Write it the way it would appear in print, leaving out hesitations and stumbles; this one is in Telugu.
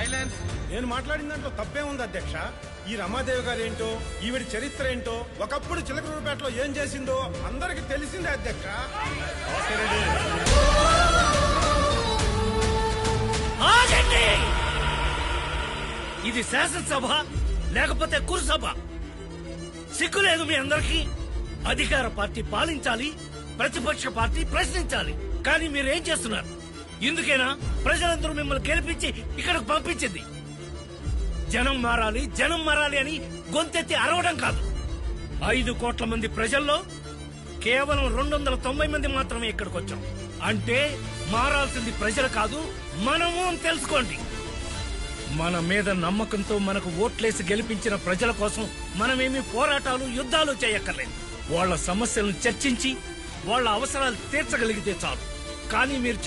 సైలెన్స్. నేను మాట్లాడిన దాంట్లో తప్పే ఉంది అధ్యక్ష. ఈ రమాదేవి గారు ఏంటో, ఈవిడ చరిత్ర ఏంటో, ఒకప్పుడు చిలకలూరుపేటలో ఏం చేసిందో అందరికి తెలిసిందే అధ్యక్ష. ఆగండి! ఇది శాసనసభ లేకపోతే కురుసభ? సిగ్గులేదు మీ అందరికీ? అధికార పార్టీ పాలించాలి, ప్రతిపక్ష పార్టీ ప్రశ్నించాలి. కానీ మీరేం చేస్తున్నారు? ఇందుకేనా ప్రజలందరూ మిమ్మల్ని గెలిపించి ఇక్కడికి పంపించింది? జనం మారాలి, జనం మారాలి అని గొంతెత్తి అరవడం కాదు. 5 కోట్ల మంది ప్రజల్లో కేవలం 290 మంది మాత్రమే ఇక్కడికి వచ్చాం. అంటే మారాల్సింది ప్రజలు కాదు, మనము అని తెలుసుకోండి. మన మీద నమ్మకంతో మనకు ఓట్లేసి గెలిపించిన ప్రజల కోసం మనమేమి పోరాటాలు, యుద్ధాలు చేయక్కర్లేదు. వాళ్ళ సమస్యలను చర్చించి వాళ్ళ అవసరాలు తీర్చగలిగితే చాలు. కానీ మీరు